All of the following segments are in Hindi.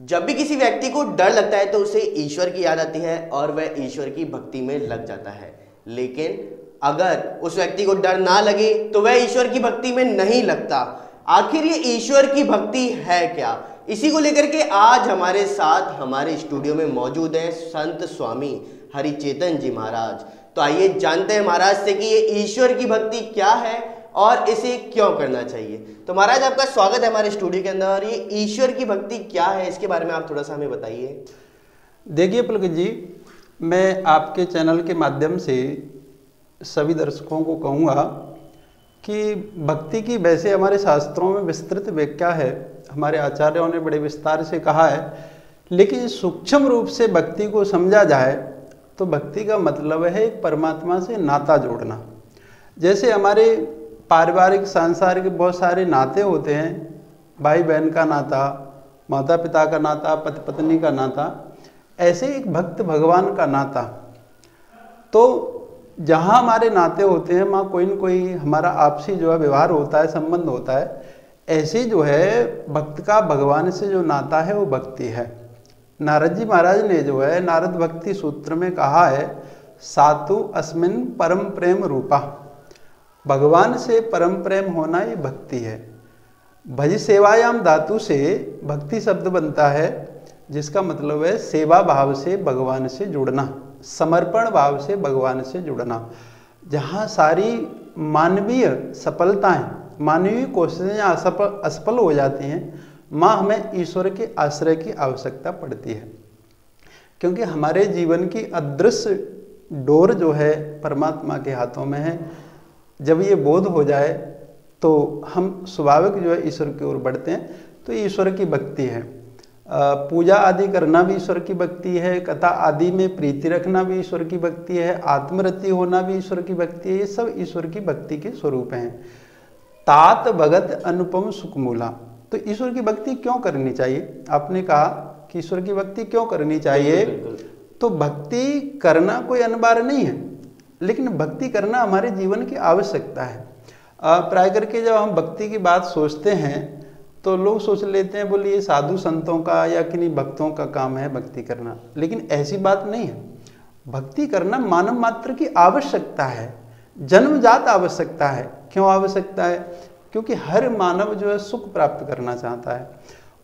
जब भी किसी व्यक्ति को डर लगता है तो उसे ईश्वर की याद आती है और वह ईश्वर की भक्ति में लग जाता है। लेकिन अगर उस व्यक्ति को डर ना लगे तो वह ईश्वर की भक्ति में नहीं लगता। आखिर ये ईश्वर की भक्ति है क्या? इसी को लेकर के आज हमारे साथ हमारे स्टूडियो में मौजूद हैं संत स्वामी हरिचेतन जी महाराज। तो आइए जानते हैं महाराज से कि ये ईश्वर की भक्ति क्या है और इसे क्यों करना चाहिए। तो महाराज आपका स्वागत है हमारे स्टूडियो के अंदर। और ये ईश्वर की भक्ति क्या है, इसके बारे में आप थोड़ा सा हमें बताइए। देखिए पुलकित जी, मैं आपके चैनल के माध्यम से सभी दर्शकों को कहूँगा कि भक्ति की वैसे हमारे शास्त्रों में विस्तृत व्याख्या है, हमारे आचार्यों ने बड़े विस्तार से कहा है, लेकिन सूक्ष्म रूप से भक्ति को समझा जाए तो भक्ति का मतलब है एक परमात्मा से नाता जोड़ना। जैसे हमारे पारिवारिक सांसारिक बहुत सारे नाते होते हैं, भाई बहन का नाता, माता पिता का नाता, पति पत्नी का नाता, ऐसे एक भक्त भगवान का नाता। तो जहाँ हमारे नाते होते हैं वहाँ कोई न कोई हमारा आपसी जो है व्यवहार होता है, संबंध होता है। ऐसे जो है भक्त का भगवान से जो नाता है वो भक्ति है। नारद जी महाराज ने जो है नारद भक्ति सूत्र में कहा है, सातु अस्मिन परम प्रेम रूपा। भगवान से परम प्रेम होना ये भक्ति है। भज सेवायाम धातु से भक्ति शब्द बनता है, जिसका मतलब है सेवा भाव से भगवान से जुड़ना, समर्पण भाव से भगवान से जुड़ना। जहाँ सारी मानवीय सफलताएं, मानवीय कोशिशें असफल हो जाती हैं, माँ हमें ईश्वर के आश्रय की आवश्यकता पड़ती है। क्योंकि हमारे जीवन की अदृश्य डोर जो है परमात्मा के हाथों में है। जब ये बोध हो जाए तो हम स्वाभाविक जो है ईश्वर की ओर बढ़ते हैं। तो ईश्वर की भक्ति है। पूजा आदि करना भी ईश्वर की भक्ति है, कथा आदि में प्रीति रखना भी ईश्वर की भक्ति है, आत्मरति होना भी ईश्वर की भक्ति है। ये सब ईश्वर की भक्ति के स्वरूप हैं। तात भगत अनुपम सुखमूला। तो ईश्वर की भक्ति क्यों करनी चाहिए? आपने कहा कि ईश्वर की भक्ति क्यों करनी चाहिए। तो भक्ति करना कोई अनिवार्य नहीं है, लेकिन भक्ति करना हमारे जीवन की आवश्यकता है। प्राय करके जब हम भक्ति की बात सोचते हैं तो लोग सोच लेते हैं, बोले ये साधु संतों का या किन्हीं भक्तों का काम है भक्ति करना, लेकिन ऐसी बात नहीं है। भक्ति करना मानव मात्र की आवश्यकता है, जन्मजात आवश्यकता है। क्यों आवश्यकता है? क्योंकि हर मानव जो है सुख प्राप्त करना चाहता है,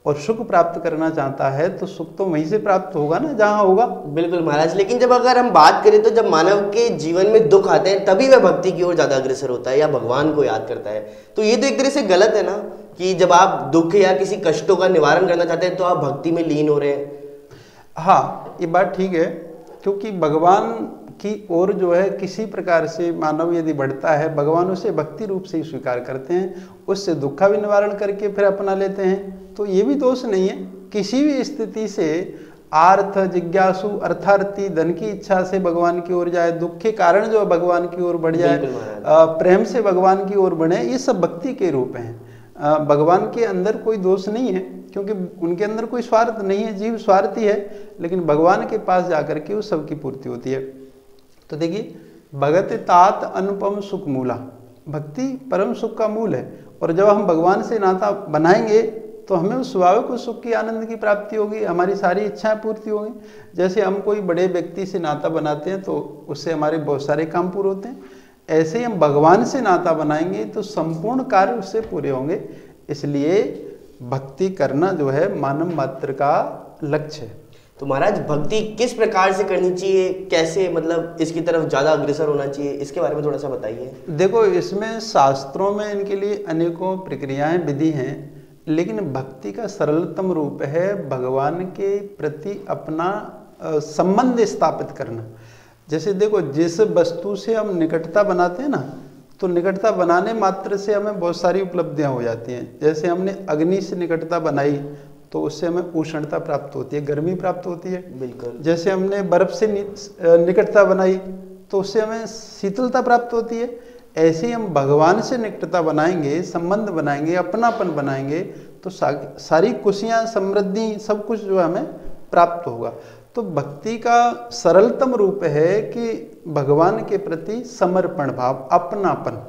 और सुख प्राप्त करना चाहता है तो सुख तो वहीं से प्राप्त होगा ना जहाँ होगा। बिल्कुल महाराज, लेकिन जब अगर हम बात करें तो जब मानव के जीवन में दुख आते हैं तभी वह भक्ति की ओर ज्यादा अग्रसर होता है या भगवान को याद करता है। तो ये तो एक तरह से गलत है ना, कि जब आप दुख या किसी कष्टों का निवारण करना चाहते हैं तो आप भक्ति में लीन हो रहे हैं। हाँ, ये बात ठीक है, क्योंकि भगवान की ओर जो है किसी प्रकार से मानव यदि बढ़ता है, भगवान उसे भक्ति रूप से ही स्वीकार करते हैं, उससे दुख का भी निवारण करके फिर अपना लेते हैं। तो ये भी दोष नहीं है। किसी भी स्थिति से आर्थ जिज्ञासु अर्थार्थी धन की इच्छा से भगवान की ओर जाए, दुख के कारण जो भगवान की ओर बढ़ जाए, प्रेम से भगवान की ओर बढ़े, ये सब भक्ति के रूप हैं। भगवान के अंदर कोई दोष नहीं है, क्योंकि उनके अंदर कोई स्वार्थ नहीं है। जीव स्वार्थी है, लेकिन भगवान के पास जाकर के उस सबकी पूर्ति होती है। तो देखिए, भगत तात अनुपम सुख मूला। भक्ति परम सुख का मूल है। और जब हम भगवान से नाता बनाएंगे तो हमें उस स्वाभाविक उस सुख की आनंद की प्राप्ति होगी, हमारी सारी इच्छाएं पूर्ति होंगी। जैसे हम कोई बड़े व्यक्ति से नाता बनाते हैं तो उससे हमारे बहुत सारे काम पूरे होते हैं, ऐसे ही हम भगवान से नाता बनाएंगे तो संपूर्ण कार्य उससे पूरे होंगे। इसलिए भक्ति करना जो है मानव मात्र का लक्ष्य है। तो महाराज भक्ति किस प्रकार से करनी चाहिए, कैसे मतलब इसकी तरफ ज़्यादा अग्रसर होना चाहिए, इसके बारे में थोड़ा सा बताइए। देखो, इसमें शास्त्रों में इनके लिए अनेकों प्रक्रियाएं विधि हैं, लेकिन भक्ति का सरलतम रूप है भगवान के प्रति अपना संबंध स्थापित करना। जैसे देखो, जिस वस्तु से हम निकटता बनाते हैं ना, तो निकटता बनाने मात्र से हमें बहुत सारी उपलब्धियां हो जाती हैं। जैसे हमने अग्नि से निकटता बनाई तो उससे हमें उष्णता प्राप्त होती है, गर्मी प्राप्त होती है। बिल्कुल। जैसे हमने बर्फ से निकटता बनाई तो उससे हमें शीतलता प्राप्त होती है। ऐसे ही हम भगवान से निकटता बनाएंगे, संबंध बनाएंगे, अपनापन बनाएंगे तो सारी खुशियाँ, समृद्धि, सब कुछ जो हमें प्राप्त होगा। तो भक्ति का सरलतम रूप है कि भगवान के प्रति समर्पण भाव, अपनापन।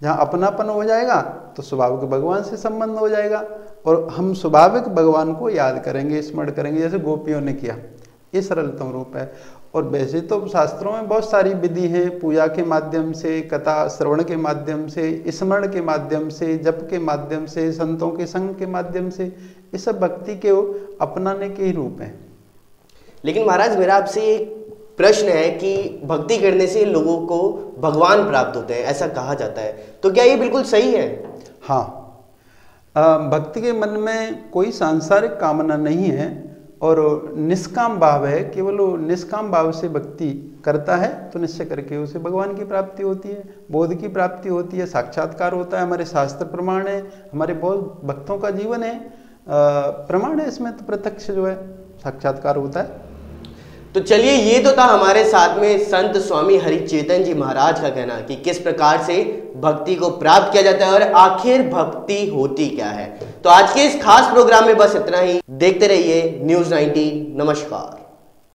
जहाँ अपनापन हो जाएगा तो स्वाभाविक भगवान से संबंध हो जाएगा। और हम स्वाभाविक भगवान को याद करेंगे, स्मरण करेंगे, जैसे गोपियों ने किया। ये सरलतम रूप है। और वैसे तो शास्त्रों में बहुत सारी विधि हैं, पूजा के माध्यम से, कथा श्रवण के माध्यम से, स्मरण के माध्यम से, जप के माध्यम से, संतों के संग के माध्यम से, ये सब भक्ति के अपनाने के ही रूप हैं। लेकिन महाराज मेरा आपसे एक प्रश्न है कि भक्ति करने से लोगों को भगवान प्राप्त होते हैं, ऐसा कहा जाता है, तो क्या ये बिल्कुल सही है? हाँ, भक्ति के मन में कोई सांसारिक कामना नहीं है और निष्काम भाव है। केवल वो निष्काम भाव से भक्ति करता है तो निश्चय करके उसे भगवान की प्राप्ति होती है, बोध की प्राप्ति होती है, साक्षात्कार होता है। हमारे शास्त्र प्रमाण है, हमारे बहुत भक्तों का जीवन है, प्रमाण है, इसमें तो प्रत्यक्ष जो है साक्षात्कार होता है। तो चलिए, ये तो था हमारे साथ में संत स्वामी हरिचेतन जी महाराज का कहना कि किस प्रकार से भक्ति को प्राप्त किया जाता है और आखिर भक्ति होती क्या है। तो आज के इस खास प्रोग्राम में बस इतना ही। देखते रहिए न्यूज़ 19। नमस्कार।